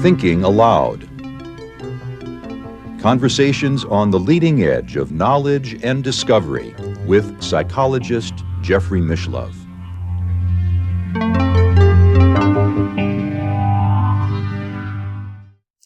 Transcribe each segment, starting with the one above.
Thinking Aloud. Conversations on the leading edge of knowledge and discovery with psychologist Jeffrey Mishlove.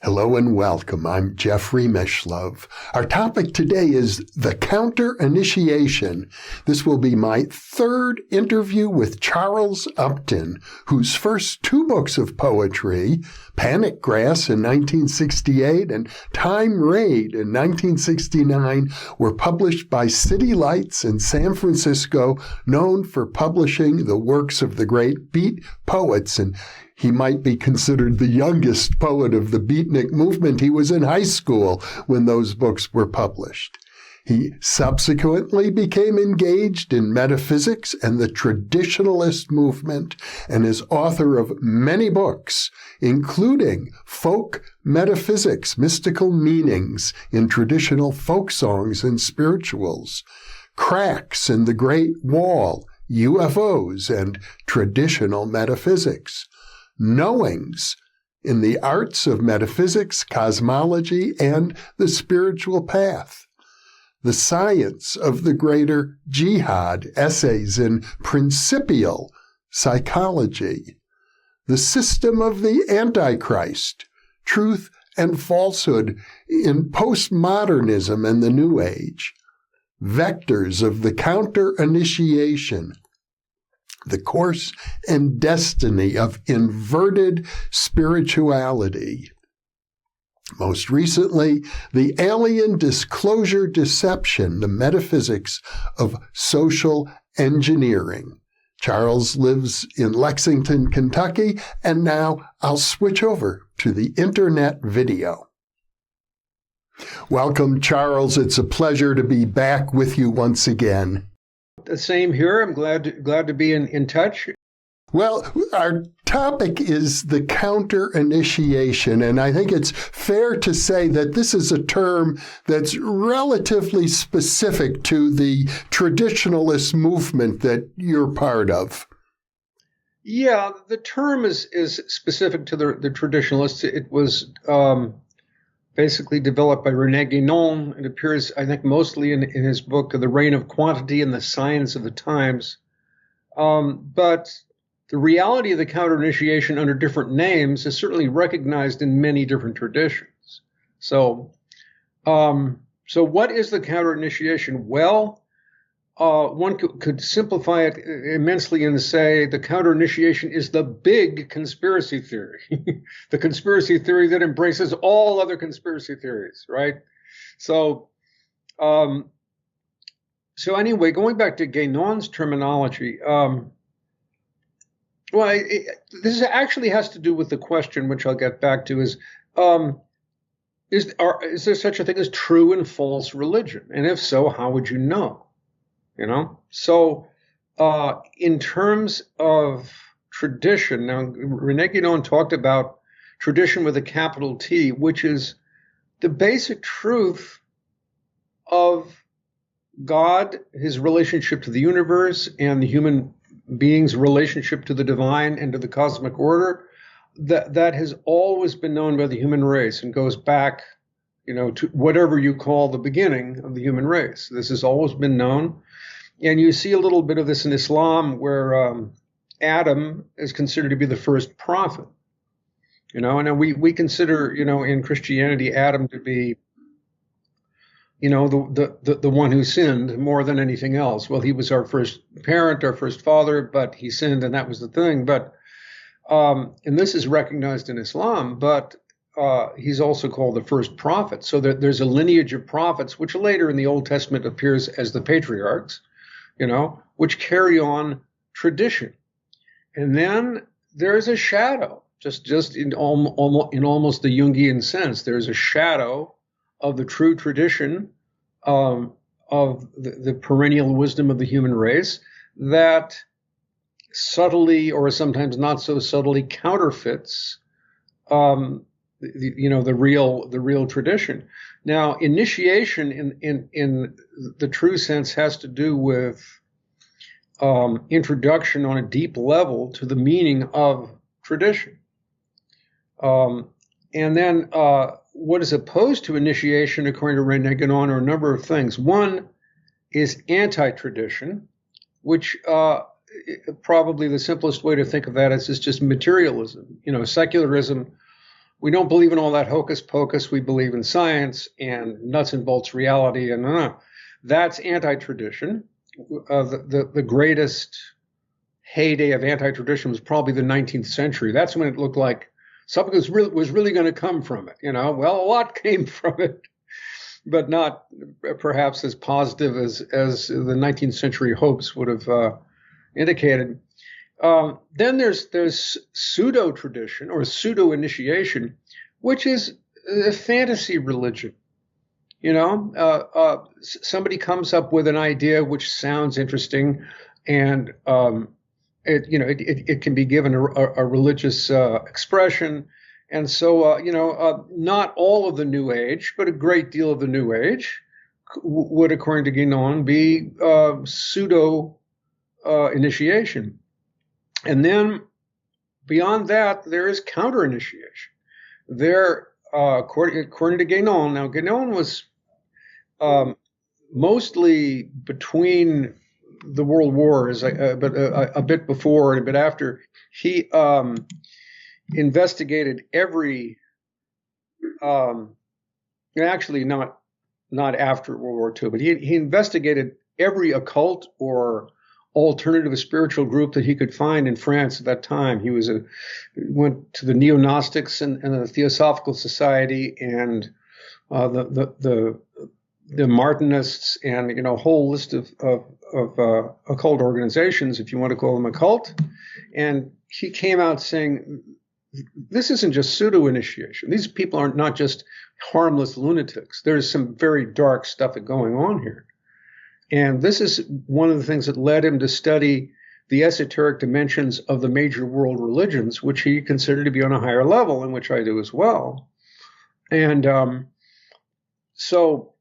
Hello and welcome. I'm Jeffrey Mishlove. Our topic today is the counter-initiation. This will be my third interview with Charles Upton, whose first two books of poetry, Panic Grass in 1968 and Time Raid in 1969, were published by City Lights in San Francisco, known for publishing the works of the great beat poets. And he might be considered the youngest poet of the beatnik movement. He was in high school when those books were published. He subsequently became engaged in metaphysics and the traditionalist movement and is author of many books, including Folk Metaphysics, Mystical Meanings in Traditional Folk Songs and Spirituals, Cracks in the Great Wall, UFOs, and Traditional Metaphysics, Knowings in the Arts of Metaphysics, Cosmology, and the Spiritual Path, The Science of the Greater Jihad, Essays in Principial Psychology, The System of the Antichrist, Truth and Falsehood in Postmodernism and the New Age, Vectors of the Counter-Initiation, The Course and Destiny of Inverted Spirituality. Most recently, The Alien Disclosure Deception, the Metaphysics of Social Engineering. Charles lives in Lexington, Kentucky, and now I'll switch over to the internet video. Welcome, Charles. It's a pleasure to be back with you once again. The same here. I'm glad to be in touch. Well, our topic is the counter-initiation, and I think it's fair to say that this is a term that's relatively specific to the traditionalist movement that you're part of. Yeah, the term is specific to the traditionalists. It was basically developed by René Guénon. It appears, I think, mostly in his book, The Reign of Quantity and the Science of the Times. But the reality of the counter-initiation under different names is certainly recognized in many different traditions. So what is the counter-initiation? Well, one could simplify it immensely and say the counter-initiation is the big conspiracy theory, the conspiracy theory that embraces all other conspiracy theories, right? So anyway, going back to Guénon's terminology, this actually has to do with the question, which I'll get back to, is there such a thing as true and false religion? And if so, how would you know? So in terms of tradition, now René Guénon talked about tradition with a capital T, which is the basic truth of God, his relationship to the universe, and the human being's relationship to the divine and to the cosmic order, that has always been known by the human race and goes back, to whatever you call the beginning of the human race. This has always been known. And you see a little bit of this in Islam, where Adam is considered to be the first prophet. And we consider, in Christianity, Adam to be, the one who sinned more than anything else. Well, he was our first parent, our first father, but he sinned, and that was the thing. But and this is recognized in Islam, but he's also called the first prophet. So there's a lineage of prophets, which later in the Old Testament appears as the patriarchs, which carry on tradition. And then there's a shadow, just in almost the Jungian sense. There's a shadow of the true tradition of the perennial wisdom of the human race that subtly, or sometimes not so subtly, counterfeits the real tradition. Now, initiation in the true sense has to do with introduction on a deep level to the meaning of tradition. And then what is opposed to initiation, according to René Guénon, are a number of things. One is anti-tradition, which probably the simplest way to think of that is just materialism. Secularism. We don't believe in all that hocus pocus. We believe in science and nuts and bolts reality, and that's anti-tradition. The greatest heyday of anti-tradition was probably the 19th century. That's when it looked like something was really going to come from it. Well, a lot came from it, but not perhaps as positive as the 19th century hopes would have indicated. Then there's pseudo-tradition or pseudo-initiation, which is a fantasy religion. Somebody comes up with an idea which sounds interesting, and it can be given a religious expression. And so, not all of the New Age, but a great deal of the New Age would, according to Guénon, be pseudo-initiation. And then beyond that, there is counter-initiation. There, according to Guénon, now Guénon was mostly between the world wars, but a bit before and a bit after. He investigated every, actually not after World War II, but he investigated every occult or alternative spiritual group that he could find in France at that time. He went to the Neo-Gnostics and the Theosophical Society and the Martinists and a whole list of occult organizations, if you want to call them occult. And he came out saying, this isn't just pseudo-initiation. These people are not just harmless lunatics. There's some very dark stuff going on here. And this is one of the things that led him to study the esoteric dimensions of the major world religions, which he considered to be on a higher level, and which I do as well. And so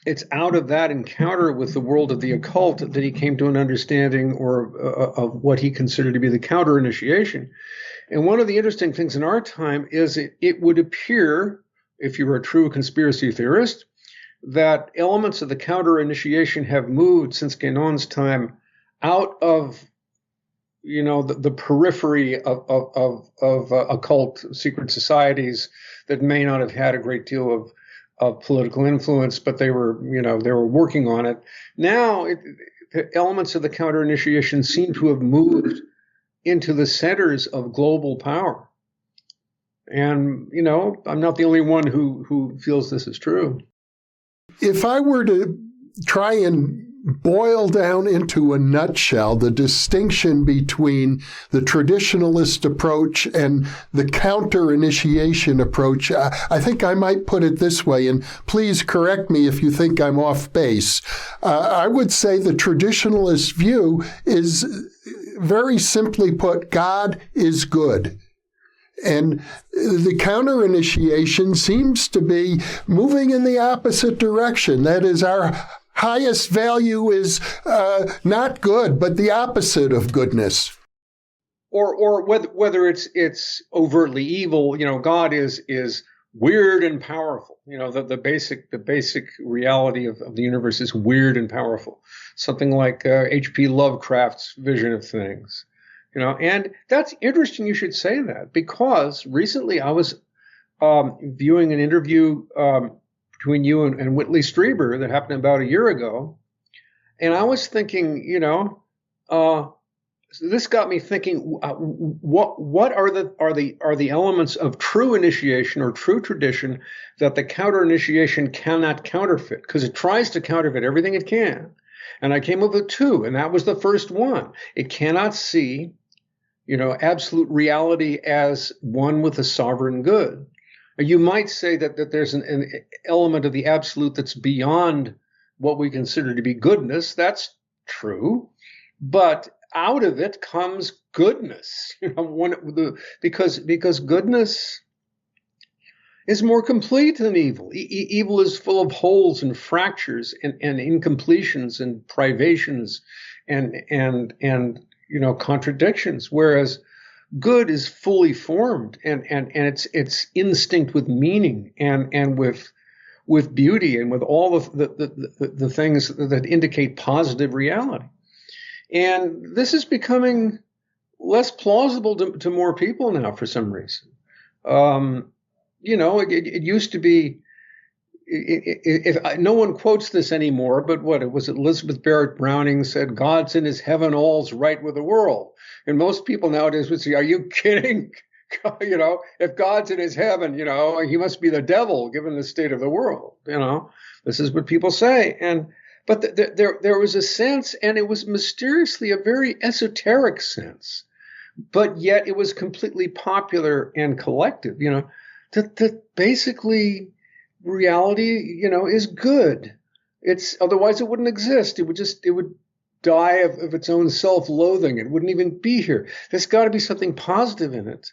it's out of that encounter with the world of the occult that he came to an understanding of what he considered to be the counter-initiation. And one of the interesting things in our time is it would appear, if you were a true conspiracy theorist, that elements of the counter-initiation have moved since Guénon's time out of, the periphery of occult secret societies that may not have had a great deal of political influence, but they were working on it. Now, the elements of the counter-initiation seem to have moved into the centers of global power. And, I'm not the only one who feels this is true. If I were to try and boil down into a nutshell the distinction between the traditionalist approach and the counter-initiation approach, I think I might put it this way, and please correct me if you think I'm off base. I would say the traditionalist view is, very simply put, God is good. And the counter-initiation seems to be moving in the opposite direction. That is, our highest value is not good, but the opposite of goodness. Or whether it's overtly evil, God is weird and powerful. The basic reality of the universe is weird and powerful. Something like H.P. Lovecraft's vision of things. And that's interesting you should say that, because recently I was viewing an interview between you and Whitley Strieber that happened about a year ago. And I was thinking, this got me thinking, what are the elements of true initiation or true tradition that the counter-initiation cannot counterfeit? Because it tries to counterfeit everything it can. And I came up with two, and that was the first one. It cannot see absolute reality as one with a sovereign good. You might say that there's an element of the absolute that's beyond what we consider to be goodness. That's true. But out of it comes goodness, because goodness is more complete than evil. Evil is full of holes and fractures and incompletions and privations and contradictions, whereas good is fully formed and it's instinct with meaning and with beauty and with all of the things that indicate positive reality. And this is becoming less plausible to more people now for some reason. It used to be, if no one quotes this anymore, but it was Elizabeth Barrett Browning said, "God's in his heaven, all's right with the world." And most people nowadays would say, "Are you kidding?" If God's in his heaven, he must be the devil, given the state of the world. This is what people say. But there was a sense, and it was mysteriously a very esoteric sense, but yet it was completely popular and collective, that basically reality, is good. Otherwise it wouldn't exist. It would die of its own self-loathing. It wouldn't even be here. There's got to be something positive in it,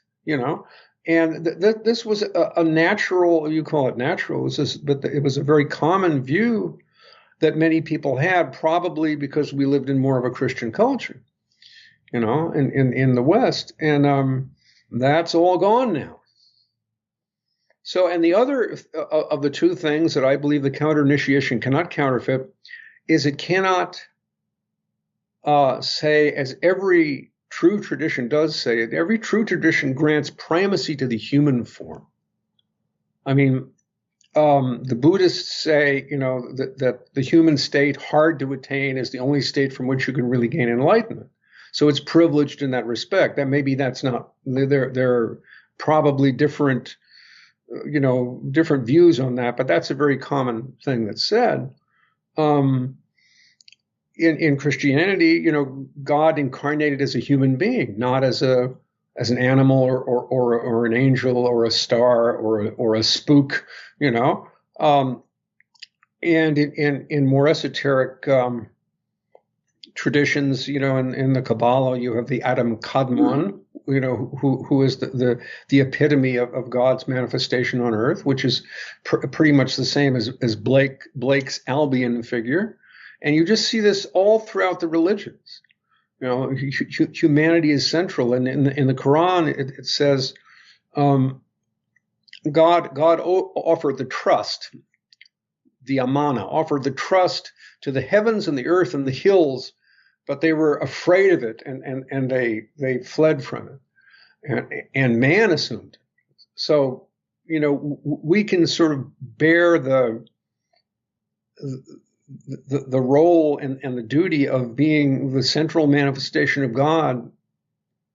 And this was a natural, you call it natural, but it was a very common view that many people had, probably because we lived in more of a Christian culture, in the West. And that's all gone now. So, and the other of the two things that I believe the counter-initiation cannot counterfeit is it cannot say, as every true tradition does say, every true tradition grants primacy to the human form. I mean, the Buddhists say, that the human state, hard to attain, is the only state from which you can really gain enlightenment. So it's privileged in that respect. That's not, they're probably different, different views on that, but that's a very common thing that's said. In Christianity, God incarnated as a human being, not as an animal or an angel or a star or a spook, and in more esoteric traditions, in the Kabbalah, you have the Adam Kadmon, who is the epitome of God's manifestation on earth, which is pretty much the same as Blake's Albion figure. And you just see this all throughout the religions. Humanity is central. And in the Quran, it says, God offered the trust, the amana, offered the trust to the heavens and the earth and the hills, but they were afraid of it and they fled from it. And man assumed it. So, we can sort of bear the role and the duty of being the central manifestation of God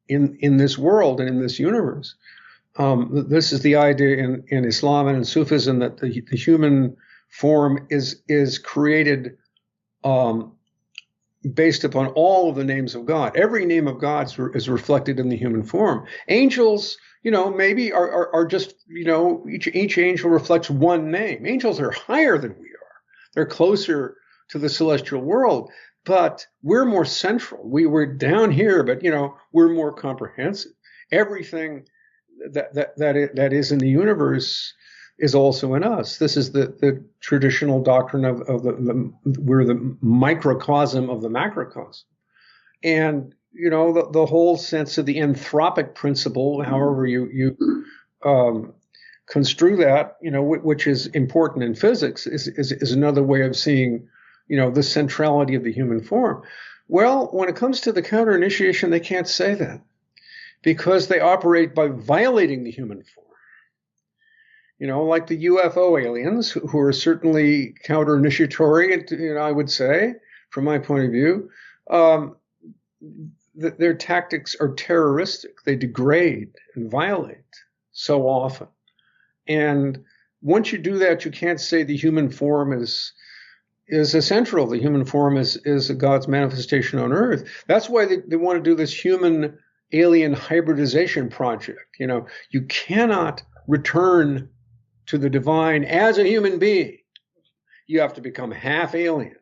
in this world and in this universe. This is the idea in Islam and in Sufism that the human form is created based upon all of the names of God. Every name of God is reflected in the human form. Angels, maybe are just, each angel reflects one name. Angels are higher than we are. They're closer to the celestial world, but we're more central. We're down here, but we're more comprehensive. Everything that is in the universe is also in us. This is the traditional doctrine of we're the microcosm of the macrocosm, and the whole sense of the anthropic principle, however you construe that, which is important in physics, is another way of seeing, the centrality of the human form. Well, when it comes to the counter-initiation, they can't say that because they operate by violating the human form. Like the UFO aliens, who are certainly counter-initiatory, I would say, from my point of view, their tactics are terroristic. They degrade and violate so often. And once you do that, you can't say the human form is essential. The human form is God's manifestation on earth. That's why they want to do this human alien hybridization project. You cannot return to the divine as a human being. You have to become half alien.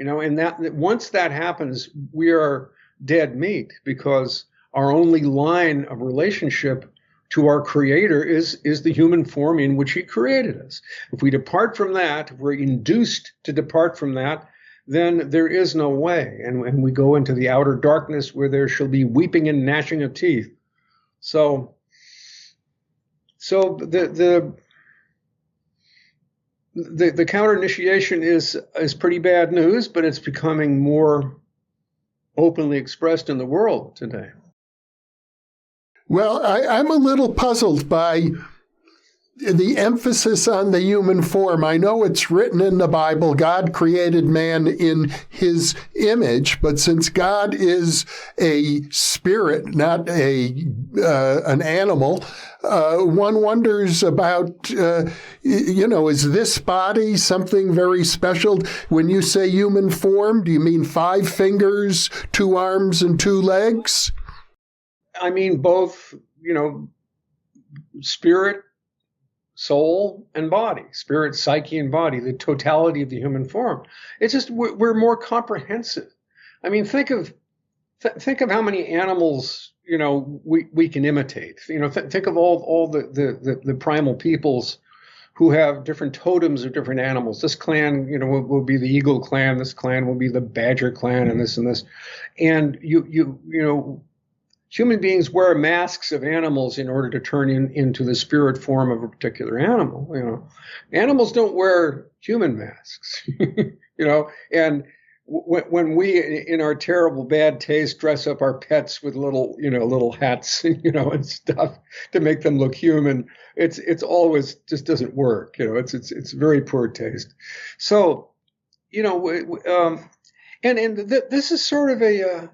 And that once that happens, we are dead meat, because our only line of relationship to our creator is the human form in which he created us. If we depart from that, if we're induced to depart from that, then there is no way. And we go into the outer darkness where there shall be weeping and gnashing of teeth. So the counter initiation is pretty bad news, but it's becoming more openly expressed in the world today. Well, I'm a little puzzled by the emphasis on the human form. I know it's written in the Bible, God created man in his image, but since God is a spirit, not an animal, one wonders about, is this body something very special? When you say human form, do you mean 5 fingers, 2 arms, and 2 legs? I mean both, spirit, soul, and body, spirit, psyche, and body, the totality of the human form. It's just we're more comprehensive. I mean, think of how many animals we can imitate. Think of all the primal peoples who have different totems of different animals. This clan, will be the eagle clan. This clan will be the badger clan, and this and this. And human beings wear masks of animals in order to turn into the spirit form of a particular animal. Animals don't wear human masks, and when we, in our terrible bad taste, dress up our pets with little hats, and stuff to make them look human, it's always just doesn't work. It's very poor taste. So, and this is sort of a,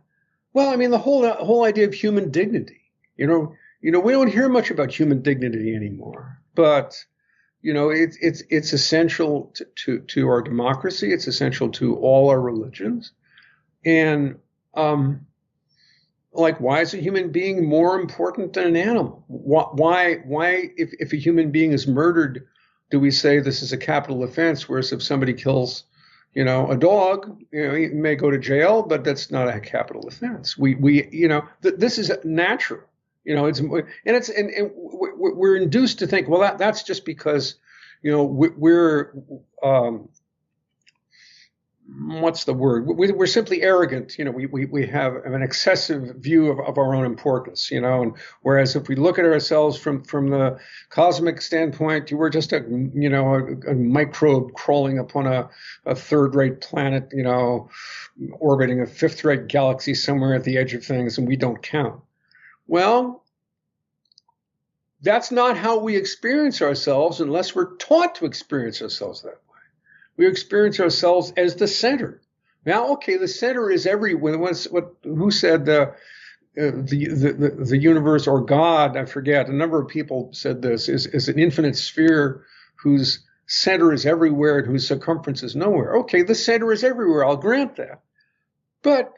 well, I mean, the whole idea of human dignity, we don't hear much about human dignity anymore, but, it's essential to our democracy. It's essential to all our religions. And, why is a human being more important than an animal? Why, if a human being is murdered, do we say this is a capital offense? Whereas if somebody kills, a dog, he may go to jail, but that's not a capital offense. This is natural, we're induced to think, well, that's just because, we're, what's the word? We're simply arrogant. We have an excessive view of our own importance, and whereas if we look at ourselves from the cosmic standpoint, we're just a microbe crawling upon a third-rate planet, orbiting a fifth-rate galaxy somewhere at the edge of things, and we don't count. Well, that's not how we experience ourselves unless we're taught to experience ourselves that way. We experience ourselves as the center. Now, okay, the center is everywhere. Who said the universe or God? I forget. A number of people said this is an infinite sphere whose center is everywhere and whose circumference is nowhere. Okay, the center is everywhere. I'll grant that. But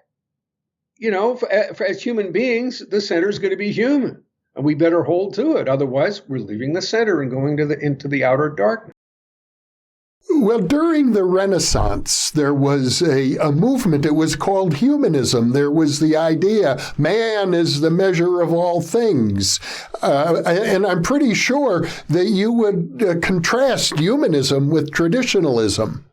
as human beings, the center is going to be human, and we better hold to it. Otherwise, we're leaving the center and going into the outer darkness. Well, during the Renaissance, there was a movement. It was called Humanism. There was the idea man is the measure of all things. And I'm pretty sure that you would contrast humanism with traditionalism.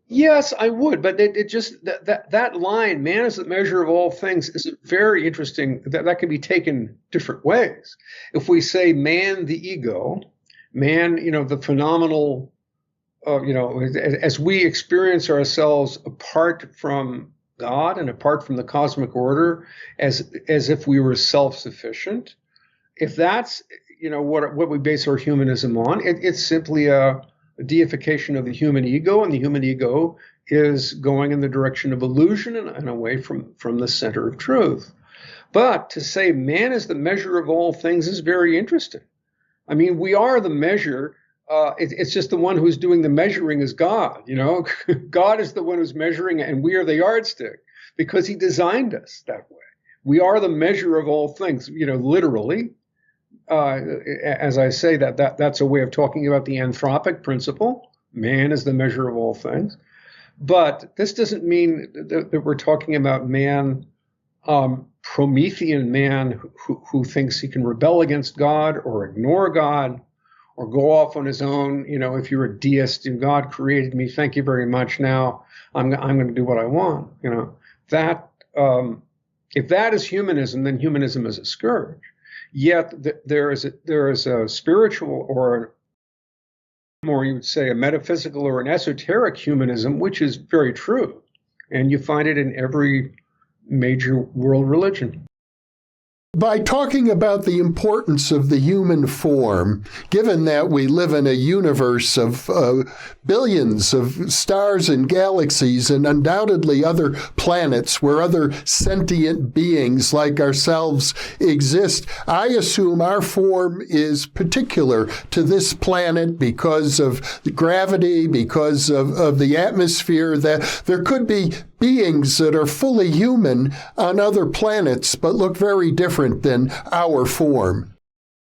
Yes, I would. But it just that line, man is the measure of all things, is very interesting. That can be taken different ways. If we say man, the ego, man, the phenomenal, as we experience ourselves apart from God and apart from the cosmic order, as if we were self-sufficient, if that's what we base our humanism on, it's simply a deification of the human ego, and the human ego is going in the direction of illusion and away from the center of truth. But to say man is the measure of all things is very interesting. I mean, we are the measure. It's just the one who's doing the measuring is God. God is the one who's measuring, and we are the yardstick because he designed us that way. We are the measure of all things, literally. As I say, that's a way of talking about the anthropic principle. Man is the measure of all things. But this doesn't mean that we're talking about man, Promethean man who thinks he can rebel against God or ignore God, or go off on his own. If you're a deist and God created me, thank you very much. Now I'm going to do what I want. That if that is humanism, then humanism is a scourge. Yet there is a spiritual, or more you would say a metaphysical or an esoteric humanism, which is very true, and you find it in every major world religion. By talking about the importance of the human form, given that we live in a universe of billions of stars and galaxies and undoubtedly other planets where other sentient beings like ourselves exist, I assume our form is particular to this planet because of the gravity, because of the atmosphere, that there could be beings that are fully human on other planets but look very different than our form.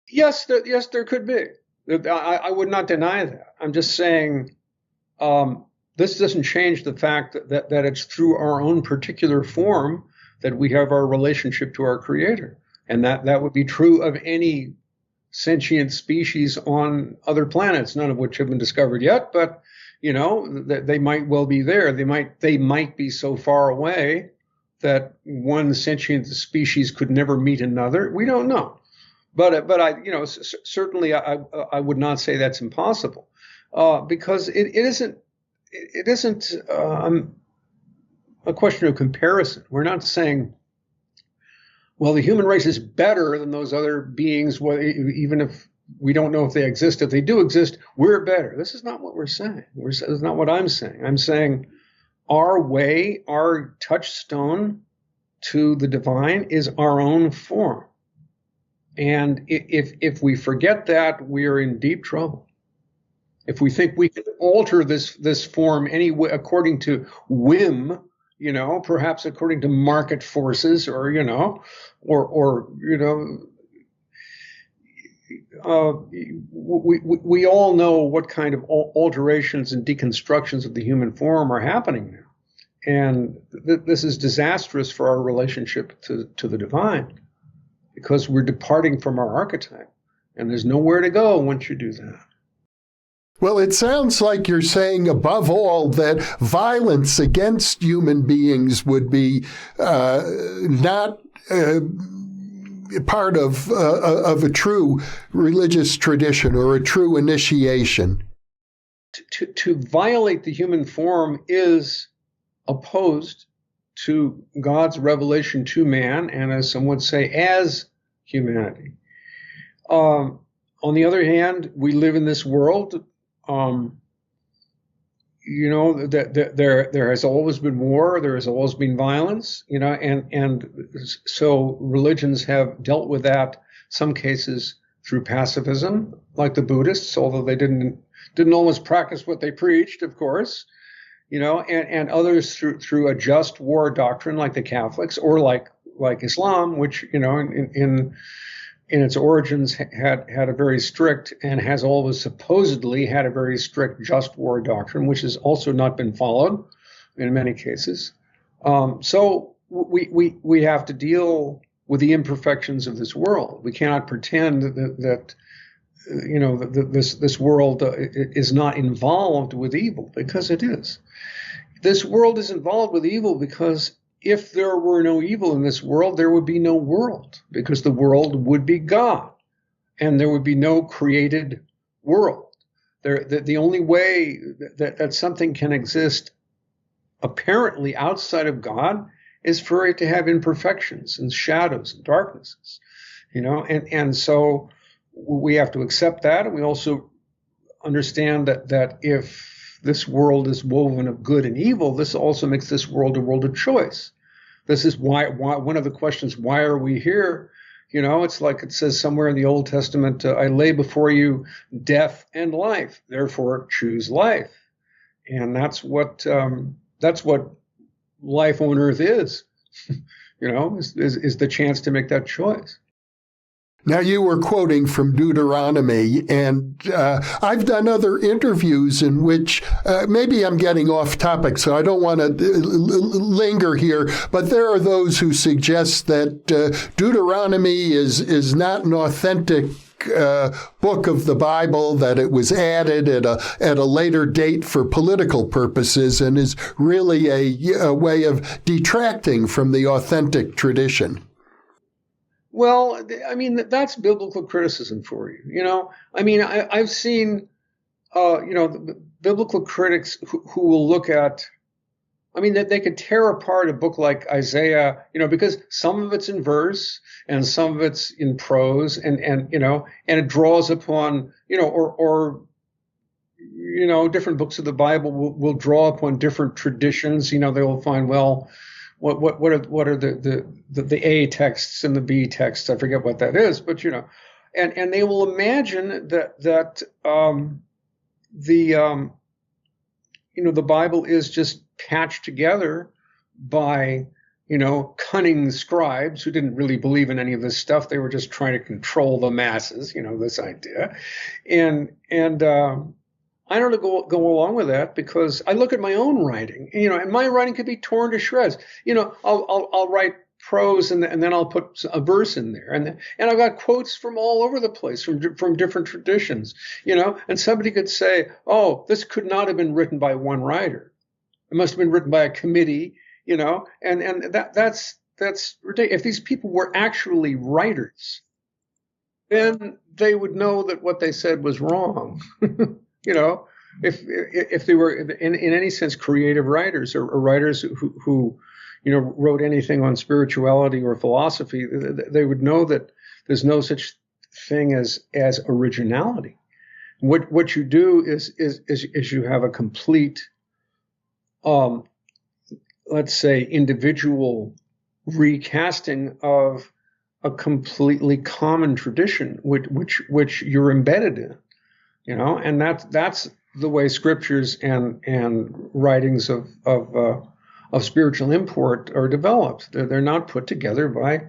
Yes, there could be. I would not deny that. I'm just saying this doesn't change the fact that it's through our own particular form that we have our relationship to our Creator. And that would be true of any sentient species on other planets, none of which have been discovered yet, but they might well be there. They might be so far away that one sentient species could never meet another. We don't know, but certainly I would not say that's impossible, because it isn't a question of comparison. We're not saying, well, the human race is better than those other beings, even if we don't know if they exist. If they do exist, we're better. This is not what we're saying. This is not what I'm saying. I'm saying our way, our touchstone to the divine is our own form. And if we forget that, we are in deep trouble. If we think we can alter this form anyway according to whim, perhaps according to market forces, or we all know what kind of alterations and deconstructions of the human form are happening now. And this is disastrous for our relationship to the divine, because we're departing from our archetype, and there's nowhere to go once you do that. Well, it sounds like you're saying, above all, that violence against human beings would be not part of a true religious tradition or a true initiation. To violate the human form is opposed to God's revelation to man, and as some would say, as humanity. On the other hand, we live in this world. There has always been war, there has always been violence, and so religions have dealt with that, some cases through pacifism, like the Buddhists, although they didn't always practice what they preached, of course, and others through a just war doctrine, like the Catholics, or like Islam, which, in its origins had a very strict, and has always supposedly had a very strict just war doctrine, which has also not been followed in many cases. So we have to deal with the imperfections of this world. We cannot pretend that this world is not involved with evil, because it is. This world is involved with evil because if there were no evil in this world, there would be no world, because the world would be God, and there would be no created world. The only way that something can exist apparently outside of God is for it to have imperfections and shadows and darknesses, and so we have to accept that. And we also understand that if this world is woven of good and evil, this also makes this world a world of choice. This is why one of the questions, why are we here? It's like it says somewhere in the Old Testament, I lay before you death and life, therefore choose life. And that's what life on earth is, is the chance to make that choice. Now, you were quoting from Deuteronomy, and I've done other interviews in which maybe I'm getting off topic, so I don't want to linger here, but there are those who suggest that Deuteronomy is not an authentic book of the Bible, that it was added at a later date for political purposes and is really a way of detracting from the authentic tradition. Well, I mean, that's biblical criticism for you. You know, I mean, I've seen, the biblical critics who will look at, I mean, that they could tear apart a book like Isaiah, because some of it's in verse and some of it's in prose, and it draws upon, or different books of the Bible will draw upon different traditions. They will find, well, what are the A texts and the B texts? I forget what that is, but and they will imagine that the Bible is just patched together by cunning scribes who didn't really believe in any of this stuff. They were just trying to control the masses, this idea, and I don't go along with that, because I look at my own writing, and my writing could be torn to shreds. I'll write prose and then I'll put a verse in there, and I've got quotes from all over the place from different traditions, and somebody could say, oh, this could not have been written by one writer. It must have been written by a committee, and that's ridiculous. If these people were actually writers, then they would know that what they said was wrong. If they were in any sense creative writers, or writers who wrote anything on spirituality or philosophy, they would know that there's no such thing as originality. What you do is you have a complete, let's say, individual recasting of a completely common tradition, which you're embedded in. And that's the way scriptures and writings of spiritual import are developed. They're not put together by,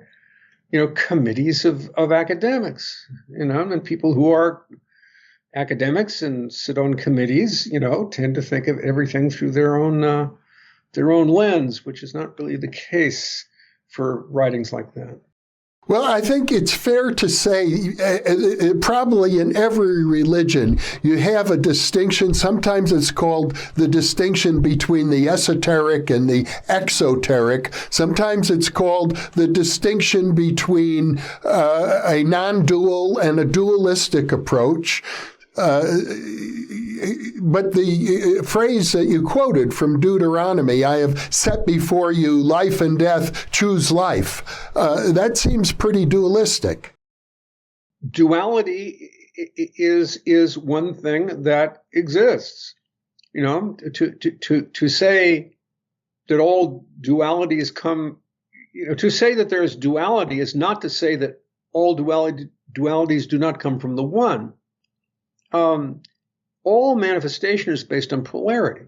committees of academics, and people who are academics and sit on committees, tend to think of everything through their own lens, which is not really the case for writings like that. Well, I think it's fair to say probably in every religion you have a distinction. Sometimes it's called the distinction between the esoteric and the exoteric. Sometimes it's called the distinction between a non-dual and a dualistic approach. But the phrase that you quoted from Deuteronomy, I have set before you life and death, choose life, that seems pretty dualistic. Duality is one thing that exists. To say that all dualities come, to say that there is duality is not to say that all dualities do not come from the one. All manifestation is based on polarity.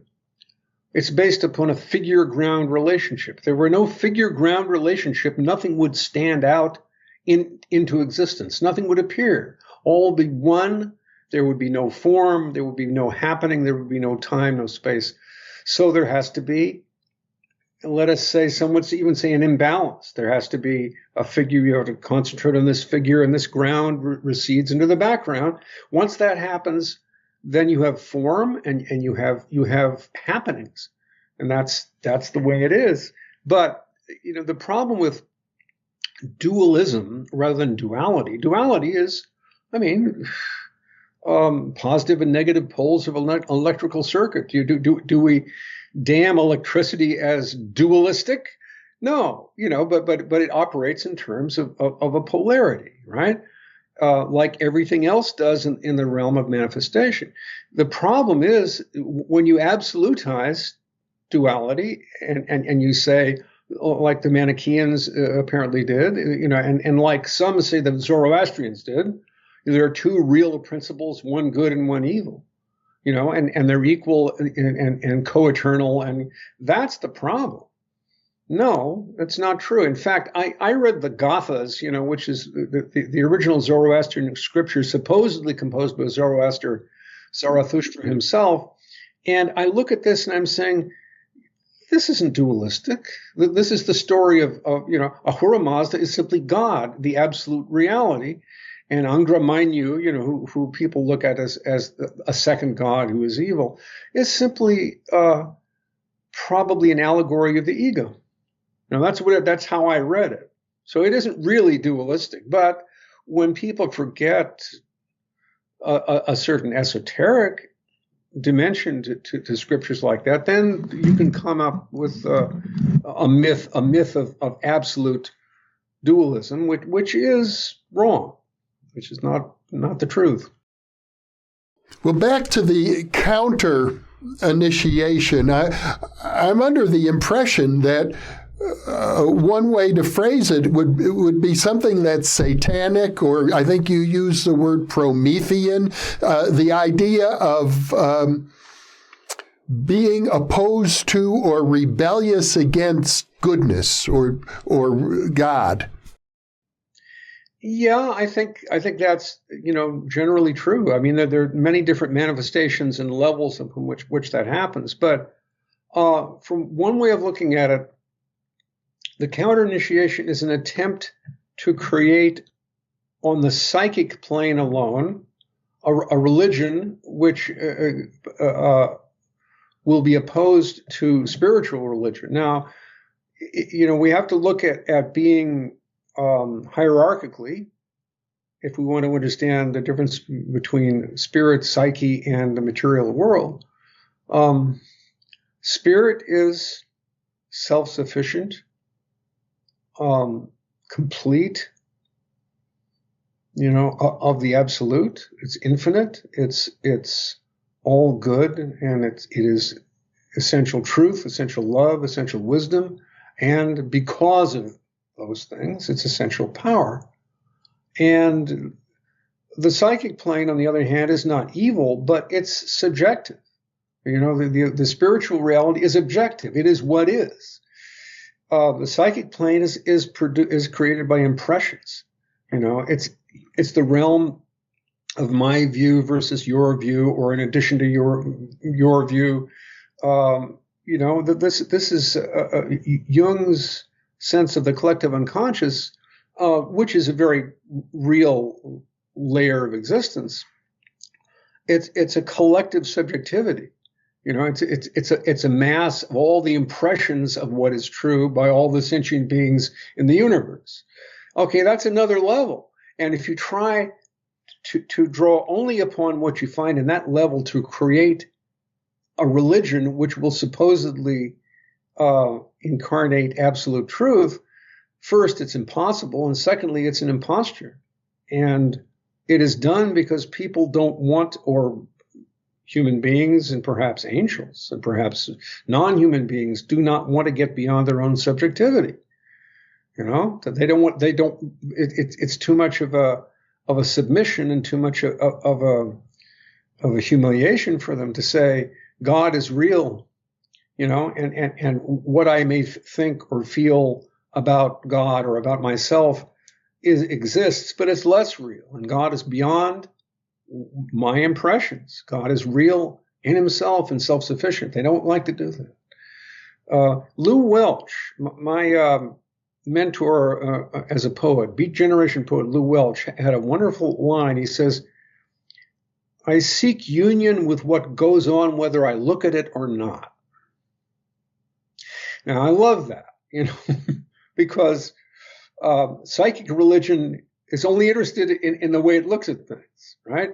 It's based upon a figure-ground relationship. If there were no figure-ground relationship, nothing would stand out into existence. Nothing would appear. All would be one. There would be no form. There would be no happening. There would be no time, no space. So there has to be, let us say, some would even say an imbalance. There has to be a figure. You have to concentrate on this figure, and this ground recedes into the background. Once that happens, then you have form and you have happenings, and that's the way it is. But the problem with dualism rather than duality is, positive and negative poles of an electrical circuit. Do we damn electricity as dualistic? No, but it operates in terms of a polarity, right? Like everything else does in the realm of manifestation. The problem is when you absolutize duality and you say, like the Manichaeans apparently did, and like some say the Zoroastrians did, there are two real principles, one good and one evil, and they're equal and co-eternal, and that's the problem. No, that's not true. In fact, I read the Gathas, which is the original Zoroastrian scripture supposedly composed by Zarathustra himself. And I look at this and I'm saying, this isn't dualistic. This is the story of Ahura Mazda is simply God, the absolute reality. and Angra Mainyu, who people look at as a second god who is evil, is simply probably an allegory of the ego. Now that's how I read it. So it isn't really dualistic, but when people forget a certain esoteric dimension to scriptures like that, then you can come up with a myth of absolute dualism, which is wrong, which is not the truth. Well, back to the counter initiation. I'm under the impression that one way to phrase it would be something that's satanic, or I think you use the word Promethean, the idea of being opposed to or rebellious against goodness or God. Yeah, I think that's generally true. I mean, there are many different manifestations and levels of which that happens. But from one way of looking at it, the counter initiation is an attempt to create, on the psychic plane alone, a religion which will be opposed to spiritual religion. Now, we have to look at being hierarchically, if we want to understand the difference between spirit, psyche, and the material world. Spirit is self-sufficient, complete, of the absolute. It's infinite. It's all good, and it is essential truth, essential love, essential wisdom, and because of those things, it's essential power. And the psychic plane, on the other hand, is not evil, but it's subjective. The spiritual reality is objective. It is what is. The psychic plane is created by impressions. It's the realm of my view versus your view, or in addition to your view. This is Jung's sense of the collective unconscious, which is a very real layer of existence. It's a collective subjectivity. It's a mass of all the impressions of what is true by all the sentient beings in the universe. Okay, that's another level. And if you try to draw only upon what you find in that level to create a religion which will supposedly incarnate absolute truth, first, it's impossible, and secondly, it's an imposture. And it is done because people don't want, or human beings and perhaps angels and perhaps non-human beings do not want to get beyond their own subjectivity. That it's too much of a submission and too much of a humiliation for them to say God is real, and what I may think or feel about God or about myself exists, but it's less real, and God is beyond my impressions. God is real in himself and self-sufficient. They don't like to do that. Lou Welch, my mentor as a poet, Beat Generation poet Lou Welch, had a wonderful line. He says, I seek union with what goes on whether I look at it or not. Now, I love that, because psychic religion is only interested in the way it looks at things, right?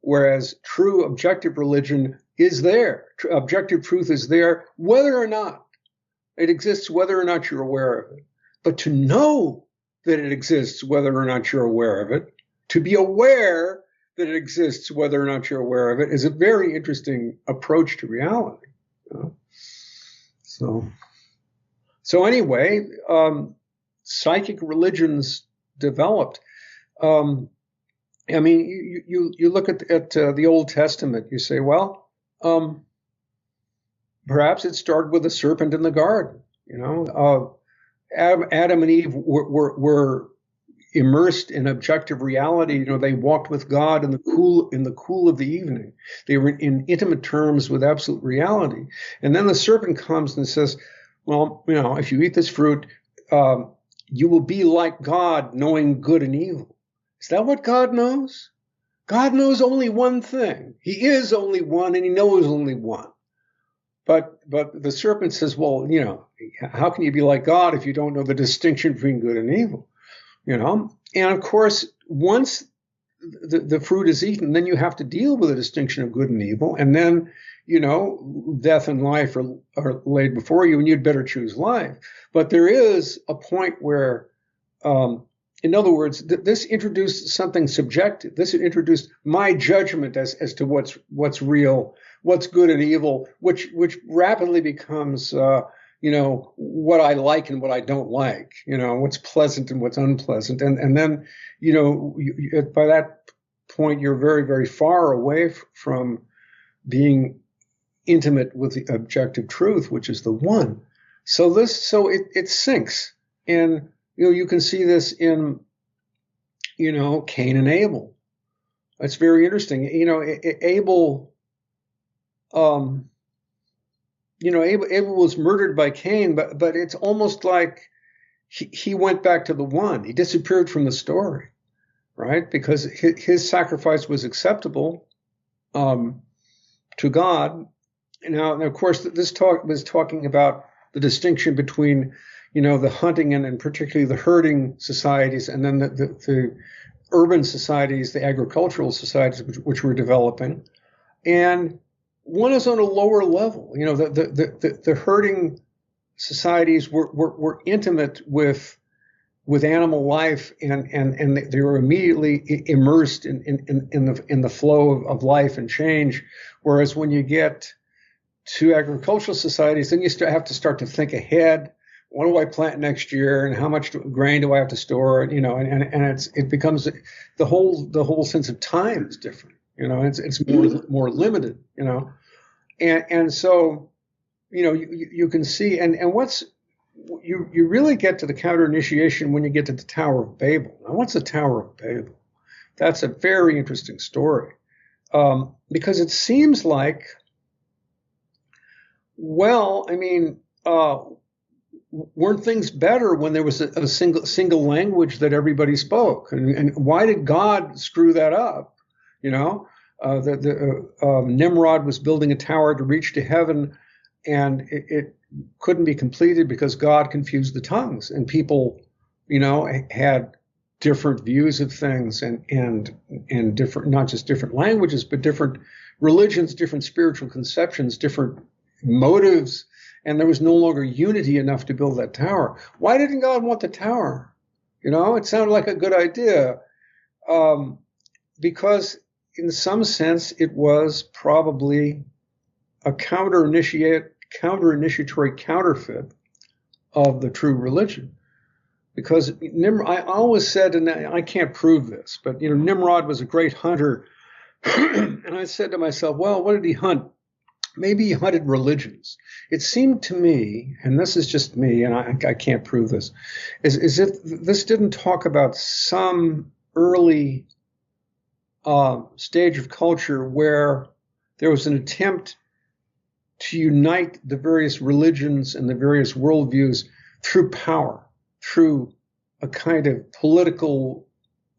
Whereas true objective religion is there. Objective truth is there, whether or not it exists, whether or not you're aware of it. But to know that it exists, whether or not you're aware of it, to be aware that it exists, whether or not you're aware of it, is a very interesting approach to reality. So anyway, psychic religions developed. You look at the Old Testament. You say, well, perhaps it started with a serpent in the garden. Adam and Eve were immersed in objective reality. They walked with God in the cool of the evening. They were in intimate terms with absolute reality. And then the serpent comes and says, well, if you eat this fruit, you will be like God, knowing good and evil. Is that what God knows? God knows only one thing. He is only one, and he knows only one. But the serpent says, well, how can you be like God if you don't know the distinction between good and evil? And of course, once the fruit is eaten, then you have to deal with the distinction of good and evil. And then, death and life are laid before you, and you'd better choose life. But there is a point where, in other words, this introduced something subjective. This introduced my judgment as to what's real, what's good and evil, which rapidly becomes, what I like and what I don't like, what's pleasant and what's unpleasant. And then, by that point, you're very, very far away from being intimate with the objective truth, which is the one. So it sinks. And, you can see this in, Cain and Abel. It's very interesting. Abel, Abel was murdered by Cain, but it's almost like he went back to the one. He disappeared from the story, right? Because his sacrifice was acceptable to God. Now, and of course, this talk was talking about the distinction between, the hunting and particularly the herding societies, and then the urban societies, the agricultural societies, which were developing. And one is on a lower level. The herding societies were intimate with animal life, and they were immediately immersed in the flow of life and change. Whereas when you get to agricultural societies, then you have to start to think ahead. What do I plant next year, and how much grain do I have to store? And it becomes the whole sense of time is different. It's more limited. And so, you can see, and what's, you really get to the counter initiation when you get to the Tower of Babel. Now, what's the Tower of Babel? That's a very interesting story, because it seems like, weren't things better when there was a single language that everybody spoke? And why did God screw that up? Nimrod was building a tower to reach to heaven, and it couldn't be completed because God confused the tongues, and people, had different views of things and different, not just different languages, but different religions, different spiritual conceptions, different motives, and there was no longer unity enough to build that tower. Why didn't God want the tower? It sounded like a good idea, because in some sense it was probably a counter-initiatory counterfeit of the true religion. Because I always said, and I can't prove this, but Nimrod was a great hunter, and I said to myself, well, what did he hunt? Maybe he hunted religions. It seemed to me, and this is just me, and I can't prove this, is if this didn't talk about some early stage of culture where there was an attempt to unite the various religions and the various worldviews through power, through a kind of political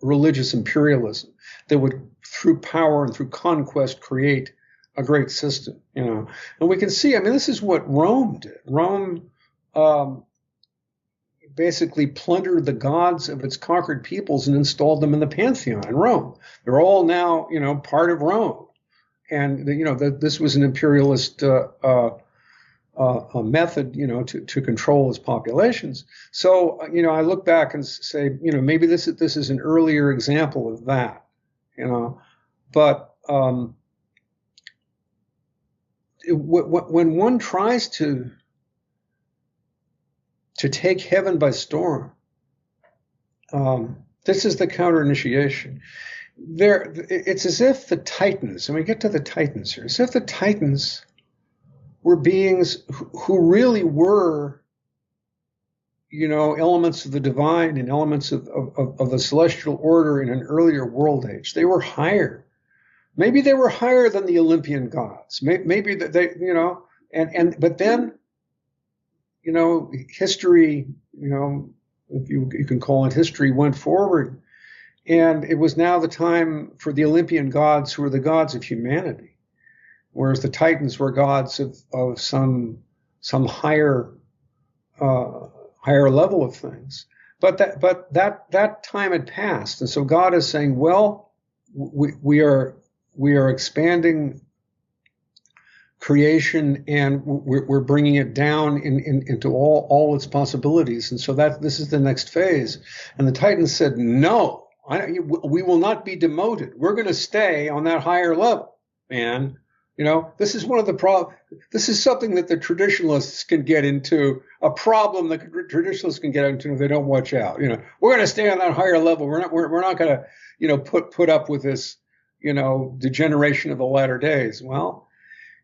religious imperialism that would, through power and through conquest, create a great system, And we can see, this is what Rome did. Rome basically plundered the gods of its conquered peoples and installed them in the pantheon in Rome. They're all now, part of Rome. And, this was an imperialist method, to control its populations. So, I look back and say, maybe this is an earlier example of that, But when one tries to take heaven by storm, this is the counter initiation. It's as if the Titans, and we get to the Titans here, as if the Titans were beings who really were, elements of the divine and elements of the celestial order in an earlier world age. They were higher. Maybe they were higher than the Olympian gods. Maybe that they, but then, history, if you can call it history, went forward, And it was now the time for the Olympian gods, who were the gods of humanity, whereas the Titans were gods of some higher level of things. But that time had passed, and so God is saying, well, we are expanding creation, and we're bringing it down into all its possibilities, and so this is the next phase. And the Titans said, no, we will not be demoted. We're going to stay on that higher level, man. This is one of the problems. This is something that the traditionalists can get into, a problem that traditionalists can get into if they don't watch out. We're going to stay on that higher level. We're not going to, put up with this, degeneration of the latter days. Well,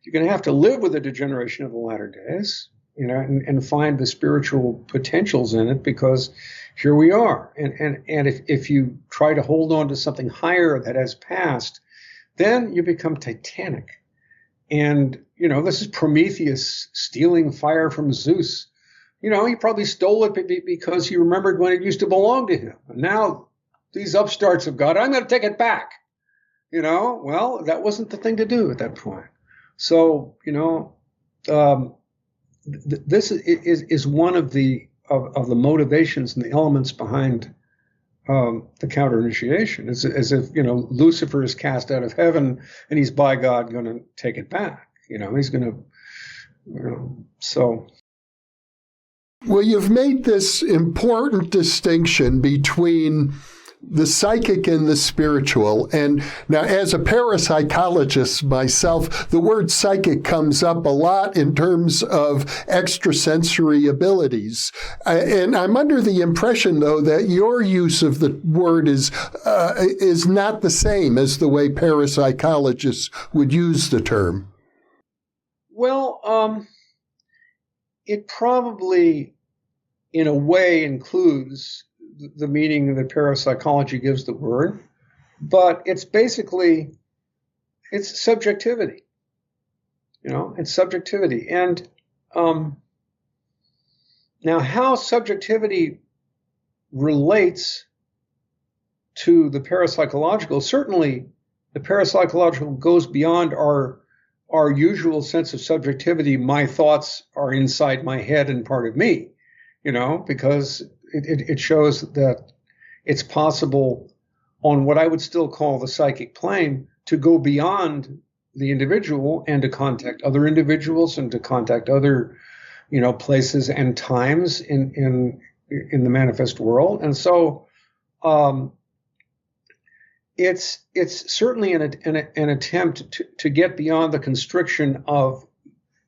you're going to have to live with the degeneration of the latter days, and find the spiritual potentials in it, because here we are. And if you try to hold on to something higher that has passed, then you become titanic. And, this is Prometheus stealing fire from Zeus. He probably stole it because he remembered when it used to belong to him. And now these upstarts have got it. I'm going to take it back. Well, that wasn't the thing to do at that point. So, this is one of the motivations and the elements behind the counter initiation. It's as if Lucifer is cast out of heaven and he's by God going to take it back. He's going to so. Well, you've made this important distinction between the psychic and the spiritual. And now, as a parapsychologist myself, the word psychic comes up a lot in terms of extrasensory abilities. And I'm under the impression, though, that your use of the word is not the same as the way parapsychologists would use the term. Well, it probably, in a way, includes the meaning that parapsychology gives the word, but it's subjectivity. It's subjectivity. And now how subjectivity relates to the parapsychological, certainly the parapsychological goes beyond our usual sense of subjectivity. My thoughts are inside my head and part of me, because it shows that it's possible on what I would still call the psychic plane to go beyond the individual and to contact other individuals and to contact other, places and times in the manifest world. And so, it's certainly an attempt to get beyond the constriction of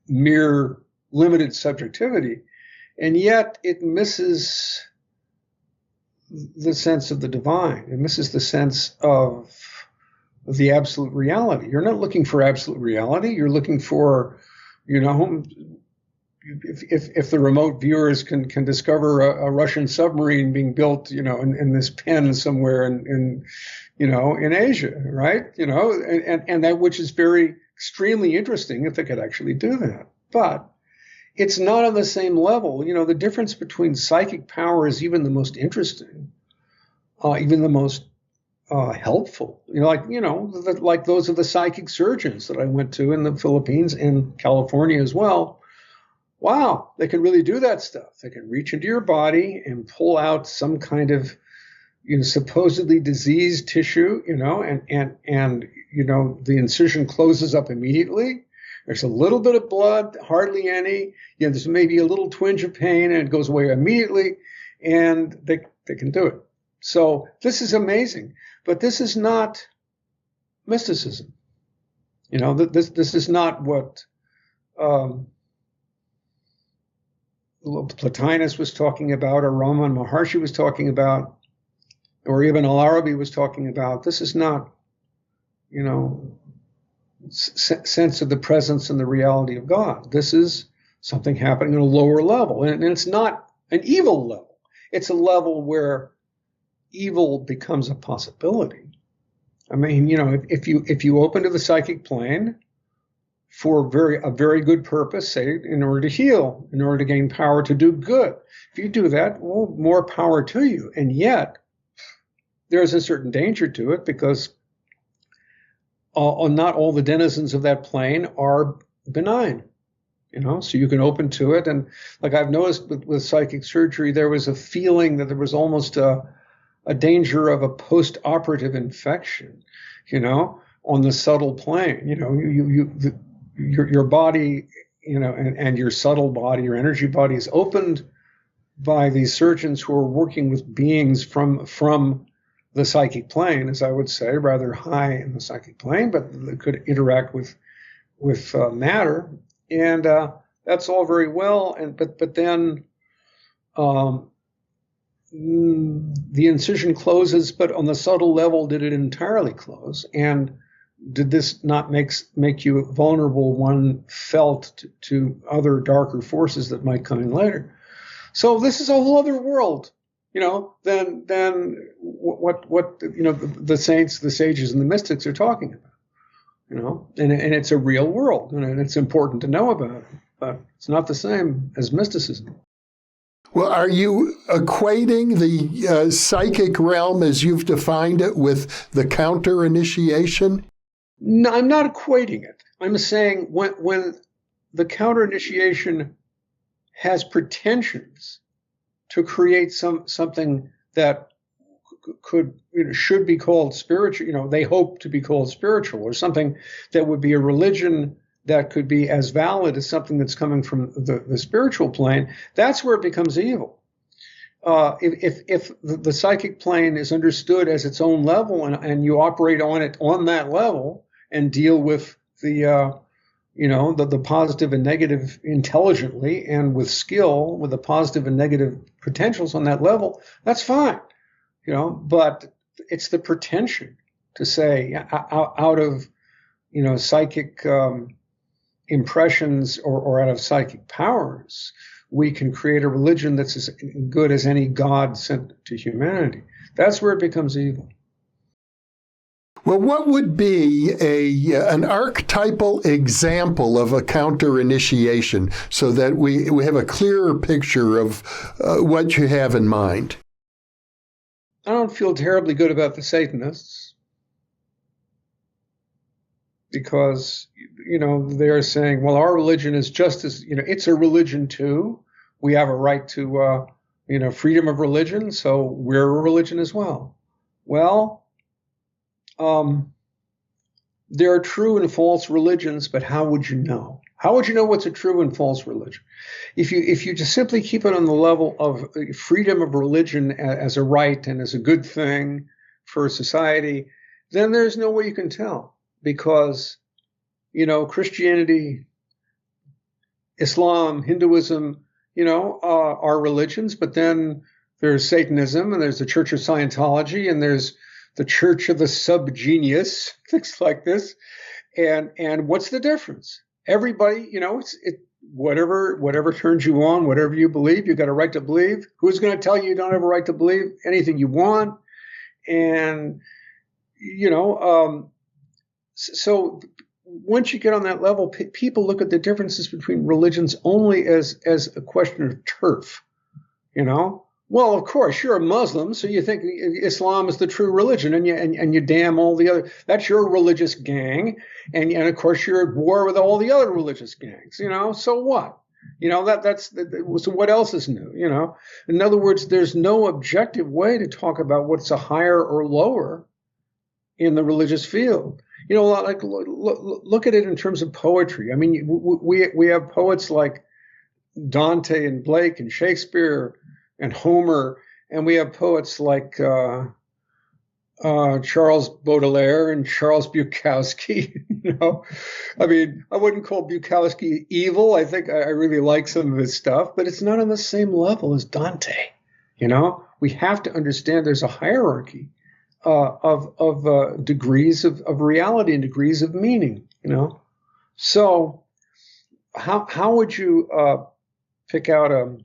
mere limited subjectivity, and yet it misses the sense of the divine. It misses the sense of the absolute reality. You're not looking for absolute reality. You're looking for, if the remote viewers can discover a Russian submarine being built, in this pen somewhere in Asia, right? And that, which is very extremely interesting if they could actually do that. But it's not on the same level. The difference between psychic power is even the most interesting, even the most helpful. Like those of the psychic surgeons that I went to in the Philippines and California as well. Wow, they can really do that stuff. They can reach into your body and pull out some kind of supposedly diseased tissue, and the incision closes up immediately. There's a little bit of blood, hardly any. There's maybe a little twinge of pain, and it goes away immediately, and they can do it. So this is amazing, but this is not mysticism. This is not what Plotinus was talking about, or Raman Maharshi was talking about, or even Al-Arabi was talking about. This is not, sense of the presence and the reality of God. This is something happening at a lower level. And it's not an evil level. It's a level where evil becomes a possibility. I mean, if you open to the psychic plane for a very good purpose, say in order to heal, in order to gain power to do good, if you do that, well, more power to you. And yet, there's a certain danger to it because not all the denizens of that plane are benign. So you can open to it. And like I've noticed with psychic surgery, there was a feeling that there was almost a danger of a post-operative infection, on the subtle plane. Your body, and your subtle body, your energy body is opened by these surgeons who are working with beings from the psychic plane, as I would say, rather high in the psychic plane, but they could interact with matter. And that's all very well, but then the incision closes, but on the subtle level, did it entirely close? And did this not make you vulnerable, one felt, to other darker forces that might come in later? So this is a whole other world, than what the saints, the sages, and the mystics are talking about. And it's a real world, and it's important to know about it, but it's not the same as mysticism. Well, are you equating the psychic realm as you've defined it with the counter-initiation? No, I'm not equating it. I'm saying when the counter-initiation has pretensions to create something that should be called spiritual, they hope to be called spiritual, or something that would be a religion that could be as valid as something that's coming from the spiritual plane, that's where it becomes evil. If the psychic plane is understood as its own level and you operate on it on that level and deal with the positive and negative intelligently and with skill, with the positive and negative potentials on that level, that's fine. But it's the pretension to say out of, psychic impressions or out of psychic powers, we can create a religion that's as good as any God sent to humanity. That's where it becomes evil. Well, what would be an archetypal example of a counter-initiation so that we have a clearer picture of what you have in mind? I don't feel terribly good about the Satanists because, they're saying, well, our religion is just as, it's a religion too. We have a right to, freedom of religion, so we're a religion as well. Well, there are true and false religions, but how would you know? How would you know what's a true and false religion? If you just simply keep it on the level of freedom of religion as a right and as a good thing for society, then there's no way you can tell, because, Christianity, Islam, Hinduism, are religions, but then there's Satanism, and there's the Church of Scientology, and there's the Church of the Subgenius, things like this. And what's the difference? Everybody, whatever turns you on, whatever you believe, you got a right to believe. Who's going to tell you don't have a right to believe anything you want? And, so once you get on that level, people look at the differences between religions only as a question of turf, Well, of course, you're a Muslim, so you think Islam is the true religion, and you damn all the other. That's your religious gang, and of course you're at war with all the other religious gangs. So what? So what else is new? In other words, there's no objective way to talk about what's a higher or lower in the religious field. Like look at it in terms of poetry. I mean, we have poets like Dante and Blake and Shakespeare and Homer, and we have poets like Charles Baudelaire and Charles Bukowski. I mean, I wouldn't call Bukowski evil. I think I really like some of his stuff, but it's not on the same level as Dante. We have to understand there's a hierarchy of degrees of reality and degrees of meaning. So how would you pick out a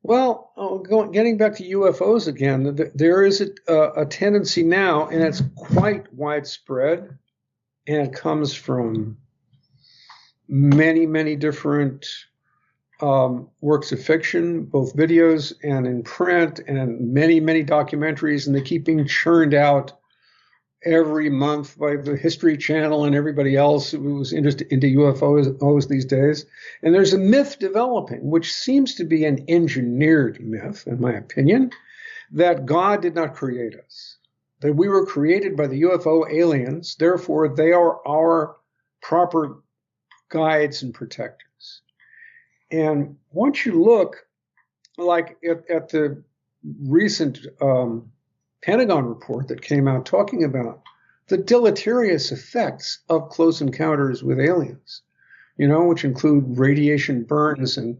Well, getting back to UFOs again, there is a tendency now, and it's quite widespread, and it comes from many, many different works of fiction, both videos and in print, and many, many documentaries, and they keep being churned out every month by the History Channel and everybody else who's interested into UFOs these days. And there's a myth developing, which seems to be an engineered myth, in my opinion, that God did not create us, that we were created by the UFO aliens, therefore they are our proper guides and protectors. And once you look, like at the recent Pentagon report that came out talking about the deleterious effects of close encounters with aliens, which include radiation burns and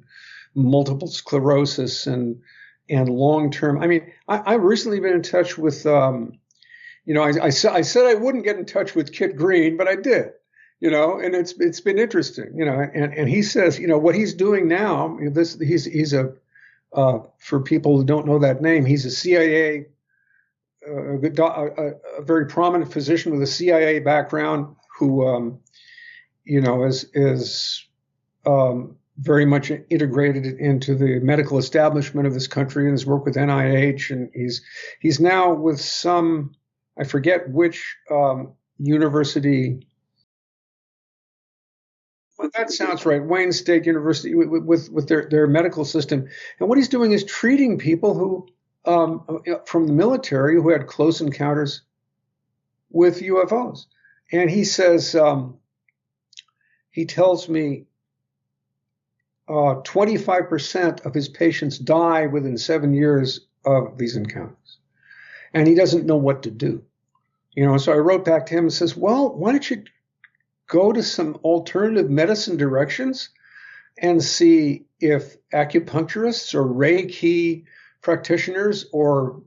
multiple sclerosis and long-term. I mean, I've recently been in touch with, I said I wouldn't get in touch with Kit Green, but I did, and it's been interesting, and he says, what he's doing now, he's a, for people who don't know that name, he's a CIA, a very prominent physician with a CIA background who, is very much integrated into the medical establishment of this country and his work with NIH. And he's now with some, I forget which university. Well, that sounds right. Wayne State University with their medical system. And what he's doing is treating people who, from the military who had close encounters with UFOs. And he says, he tells me 25% of his patients die within 7 years of these encounters. And he doesn't know what to do. So I wrote back to him and says, well, why don't you go to some alternative medicine directions and see if acupuncturists or Reiki practitioners or,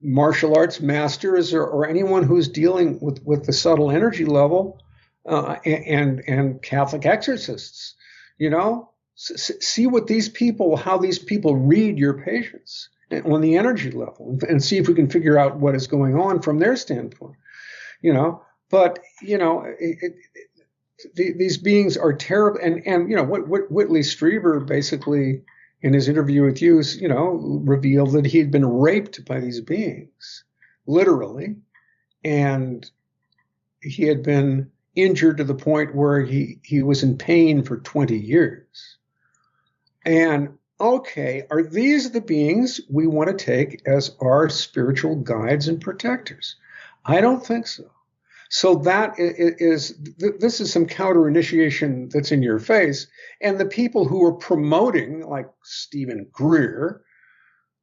martial arts masters or anyone who's dealing with the subtle energy level and Catholic exorcists, see what these people, how these people read your patients on the energy level and see if we can figure out what is going on from their standpoint, But, these beings are terrible. And what Whitley Strieber basically in his interview with you, revealed that he had been raped by these beings, literally. And he had been injured to the point where he was in pain for 20 years. And okay, are these the beings we want to take as our spiritual guides and protectors? I don't think so. So this is some counter initiation that's in your face. And the people who are promoting, like Stephen Greer,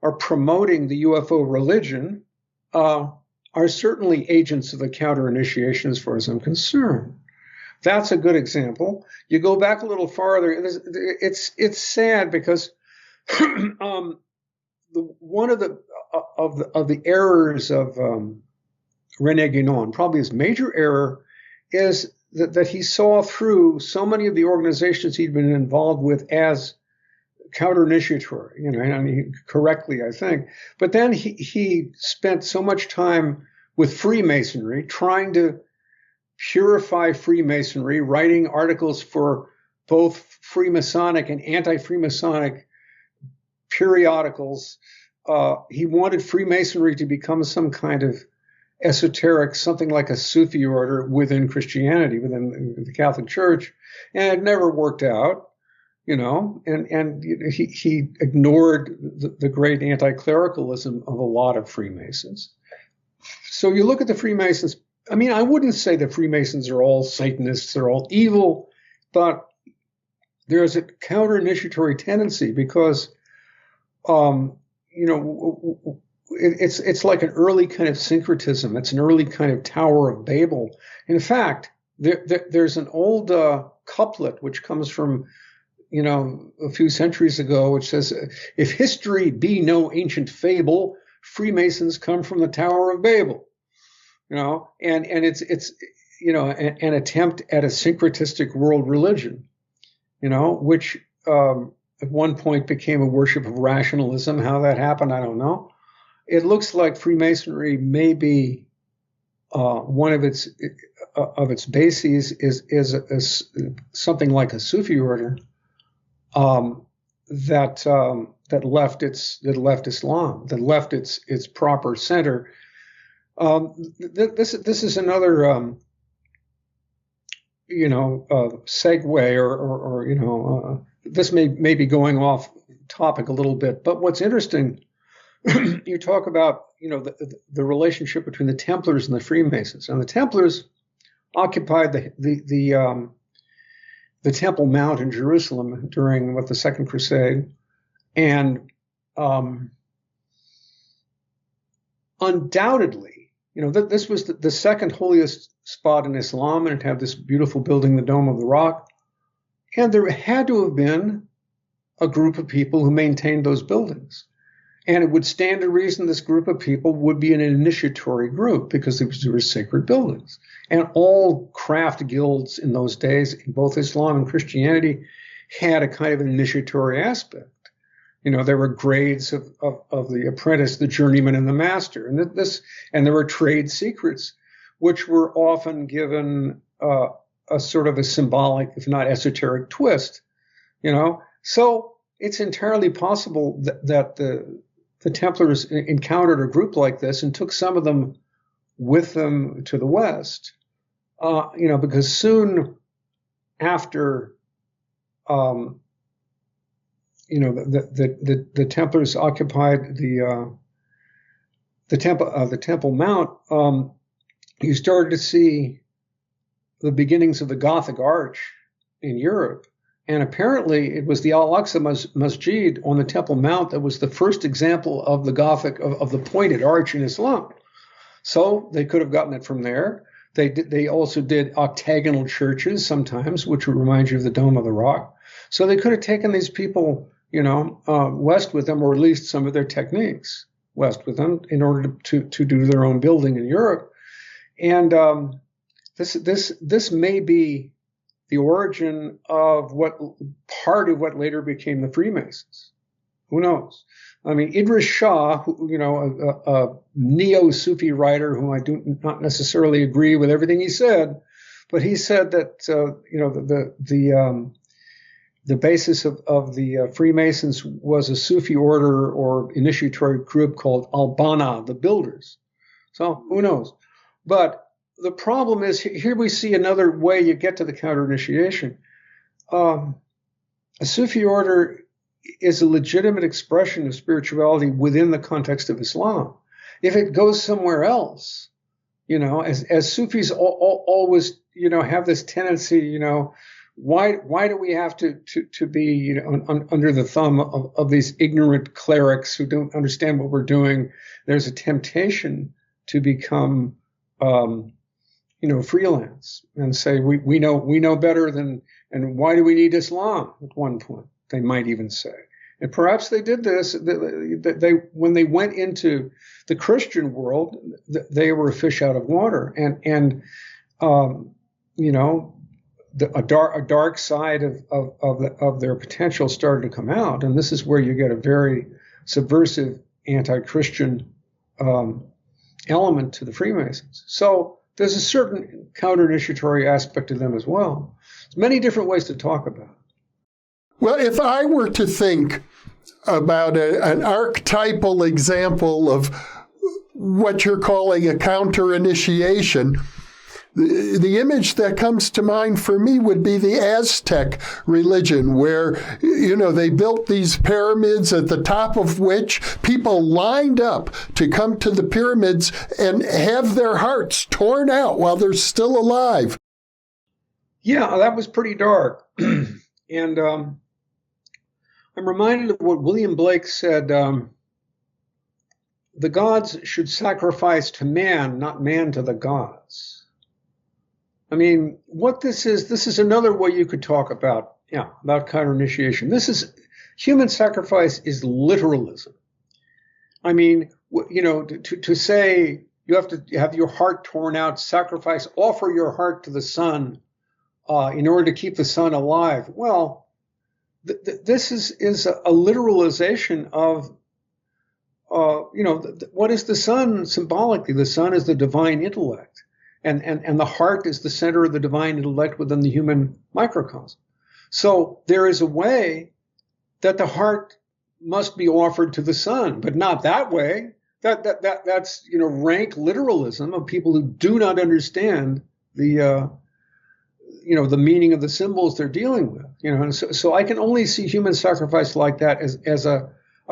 are promoting the UFO religion, are certainly agents of the counter initiation as far as I'm concerned. That's a good example. You go back a little farther, it's sad because one of the errors of René Guénon, probably his major error, is that he saw through so many of the organizations he'd been involved with as counter-initiatory, and correctly, I think. But then he spent so much time with Freemasonry, trying to purify Freemasonry, writing articles for both Freemasonic and anti-Freemasonic periodicals. He wanted Freemasonry to become some kind of esoteric, something like a Sufi order within Christianity, within the Catholic Church, and it never worked out, and he ignored the great anti-clericalism of a lot of Freemasons. So you look at the Freemasons, I mean, I wouldn't say the Freemasons are all Satanists, they're all evil, but there's a counter-initiatory tendency because, it's like an early kind of syncretism. It's an early kind of Tower of Babel. In fact, there's an old couplet which comes from, a few centuries ago, which says, "If history be no ancient fable, Freemasons come from the Tower of Babel." And it's an attempt at a syncretistic world religion, which at one point became a worship of rationalism. How that happened, I don't know. It looks like Freemasonry may be one of its bases is something like a Sufi order, that left Islam, that left its proper center. This is another segue, or this may be going off topic a little bit, but what's interesting, you talk about the relationship between the Templars and the Freemasons, and the Templars occupied the Temple Mount in Jerusalem during the Second Crusade, and undoubtedly, this was the second holiest spot in Islam, and it had this beautiful building, the Dome of the Rock, and there had to have been a group of people who maintained those buildings. And it would stand to reason this group of people would be an initiatory group because they were sacred buildings. And all craft guilds in those days, in both Islam and Christianity, had a kind of an initiatory aspect. There were grades of the apprentice, the journeyman, and the master. And there were trade secrets, which were often given a sort of a symbolic, if not esoteric, twist. So it's entirely possible that the Templars encountered a group like this and took some of them with them to the West, because soon after, the Templars occupied the Temple Mount, you started to see the beginnings of the Gothic Arch in Europe. And apparently it was the Al-Aqsa Masjid on the Temple Mount that was the first example of the Gothic, of the pointed arch in Islam. So they could have gotten it from there. They also did octagonal churches sometimes, which would remind you of the Dome of the Rock. So they could have taken these people, west with them, or at least some of their techniques west with them, in order to do their own building in Europe. And this may be the origin of part of what later became the Freemasons. Who knows? I mean, Idris Shah, a neo-Sufi writer whom I do not necessarily agree with everything he said, but he said that the basis of the Freemasons was a Sufi order or initiatory group called Al-Bana, the Builders. So who knows? But the problem is, here we see another way you get to the counter-initiation. A Sufi order is a legitimate expression of spirituality within the context of Islam. If it goes somewhere else, as Sufis always, have this tendency, why do we have to be, under the thumb of these ignorant clerics who don't understand what we're doing? There's a temptation to become, freelance and say, we know better than, and why do we need Islam? At one point, they might even say. And perhaps they did this, when they went into the Christian world, they were a fish out of water. And a dark side of their potential started to come out. And this is where you get a very subversive anti-Christian element to the Freemasons. So there's a certain counter-initiatory aspect to them as well. There's many different ways to talk about it. Well, if I were to think about an archetypal example of what you're calling a counter-initiation, the image that comes to mind for me would be the Aztec religion, where, they built these pyramids at the top of which people lined up to come to the pyramids and have their hearts torn out while they're still alive. Yeah, that was pretty dark. And I'm reminded of what William Blake said, the gods should sacrifice to man, not man to the gods. I mean, what this is another way you could talk about counter-initiation. Human sacrifice is literalism. I mean, to say you have to have your heart torn out, sacrifice, offer your heart to the sun in order to keep the sun alive. Well, this is a literalization of, what is the sun symbolically? The sun is the divine intellect. And the heart is the center of the divine intellect within the human microcosm. So there is a way that the heart must be offered to the sun, but not that way. That's rank literalism of people who do not understand the the meaning of the symbols they're dealing with. And so I can only see human sacrifice like that as a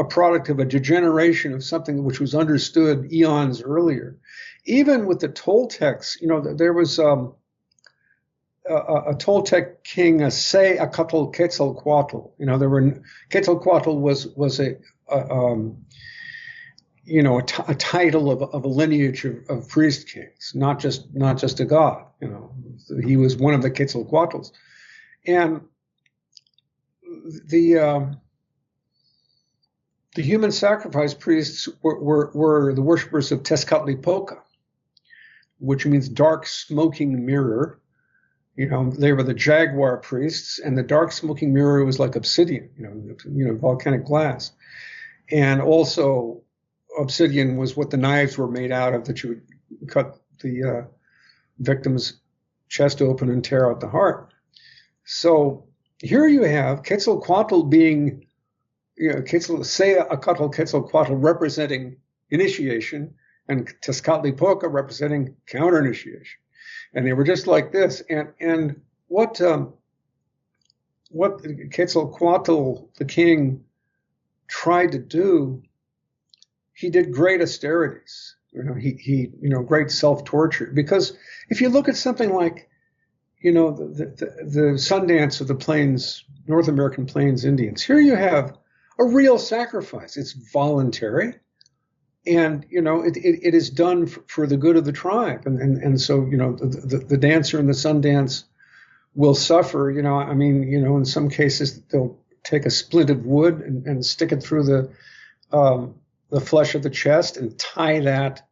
product of a degeneration of something which was understood eons earlier. Even with the Toltecs, there was a Toltec king, Acatl Quetzalcoatl. Quetzalcoatl was a title of a lineage of priest kings, not just a god. He was one of the Quetzalcoatls, and the human sacrifice priests were the worshippers of Tezcatlipoca, which means dark smoking mirror. They were the jaguar priests, and the dark smoking mirror was like obsidian, volcanic glass. And also obsidian was what the knives were made out of that you would cut the victim's chest open and tear out the heart. So here you have Quetzalcoatl being, Quetzalcoatl representing initiation, and Tezcatlipoca representing counter-initiation. And they were just like this. And what Quetzalcoatl, the king, tried to do, he did great austerities. He great self-torture. Because if you look at something like, the Sundance of the Plains, North American Plains Indians, here you have a real sacrifice. It's voluntary. And, it is done for the good of the tribe. And so, the dancer in the Sundance will suffer, in some cases they'll take a splint of wood and stick it through the flesh of the chest and tie that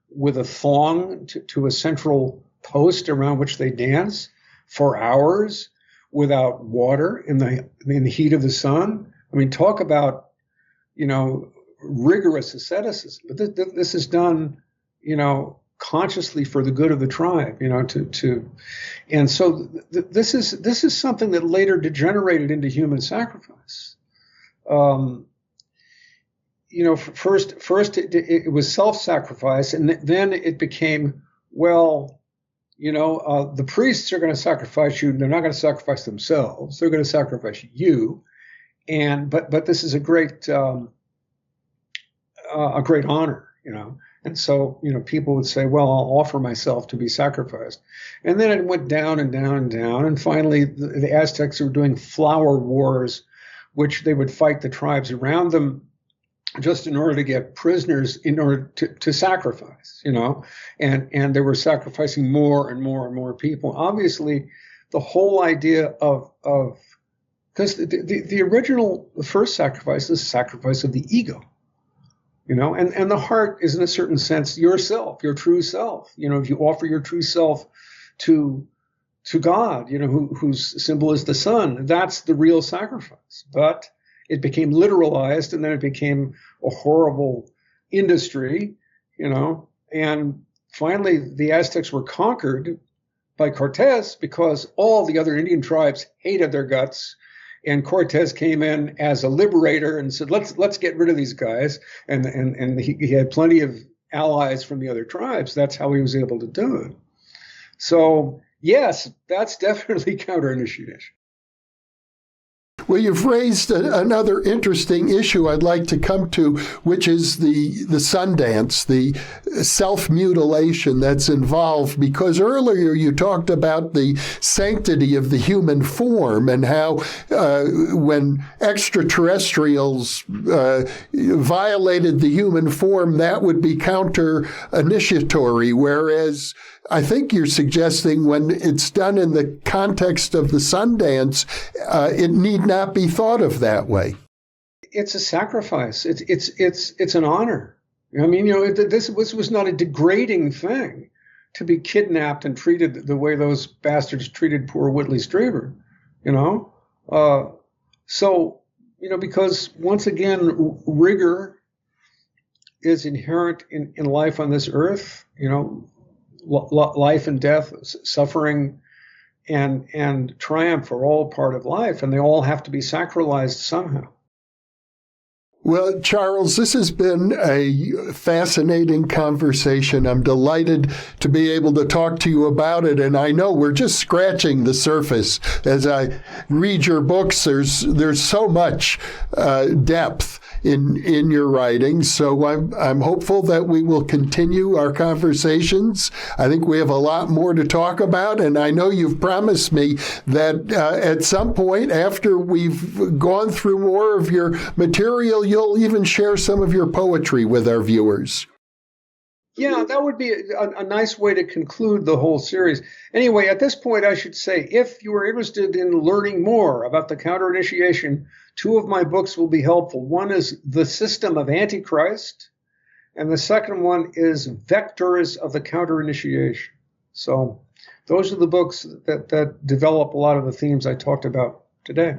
with a thong to a central post around which they dance for hours without water in the heat of the sun. Talk about, rigorous asceticism, but this is done, consciously for the good of the tribe, and so this is something that later degenerated into human sacrifice. First it was self-sacrifice, and then it became, the priests are going to sacrifice you. They're not going to sacrifice themselves. They're going to sacrifice you, but this is a great honor, And so, people would say, well, I'll offer myself to be sacrificed. And then it went down and down and down. And finally, the Aztecs were doing flower wars, which they would fight the tribes around them just in order to get prisoners, in order to sacrifice, and they were sacrificing more and more and more people. Obviously, the whole idea of because the first sacrifice is the sacrifice of the ego. And the heart is, in a certain sense, yourself, your true self. If you offer your true self to God, whose symbol is the sun, that's the real sacrifice. But it became literalized, and then it became a horrible industry, And finally, the Aztecs were conquered by Cortez because all the other Indian tribes hated their guts. And Cortez came in as a liberator and said, let's get rid of these guys. And he had plenty of allies from the other tribes. That's how he was able to do it. So, yes, that's definitely counter-initiation. Well, you've raised another interesting issue I'd like to come to, which is the Sundance, the self-mutilation that's involved. Because earlier you talked about the sanctity of the human form and how when extraterrestrials violated the human form, that would be counter-initiatory, whereas I think you're suggesting when it's done in the context of the Sundance, it need not be thought of that way. It's a sacrifice. It's an honor. This was not a degrading thing to be kidnapped and treated the way those bastards treated poor Whitley Strieber. Because once again, rigor is inherent in life on this earth. Life and death, suffering and triumph are all part of life, and they all have to be sacralized somehow. Well, Charles, this has been a fascinating conversation. I'm delighted to be able to talk to you about it, and I know we're just scratching the surface. As I read your books, there's so much depth in your writing, so I'm hopeful that we will continue our conversations. I think we have a lot more to talk about, and I know you've promised me that at some point after we've gone through more of your material, you'll even share some of your poetry with our viewers. Yeah, that would be a nice way to conclude the whole series. Anyway, at this point, I should say, if you are interested in learning more about the counter-initiation, 2 of my books will be helpful. One is The System of Antichrist, and the second one is Vectors of the Counter-Initiation. So those are the books that develop a lot of the themes I talked about today.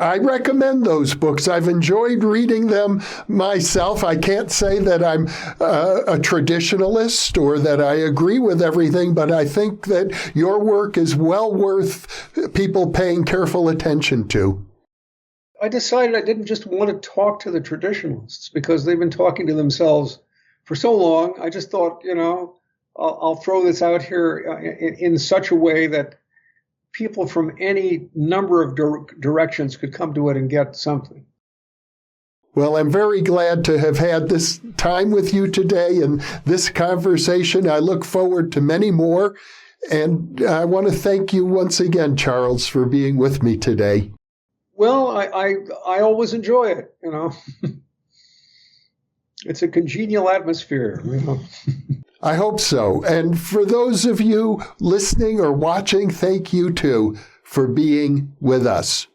I recommend those books. I've enjoyed reading them myself. I can't say that I'm a traditionalist or that I agree with everything, but I think that your work is well worth people paying careful attention to. I decided I didn't just want to talk to the traditionalists because they've been talking to themselves for so long. I just thought, I'll throw this out here in such a way that people from any number of directions could come to it and get something. Well, I'm very glad to have had this time with you today and this conversation. I look forward to many more. And I want to thank you once again, Charles, for being with me today. Well, I always enjoy it, It's a congenial atmosphere, I hope so. And for those of you listening or watching, thank you too for being with us.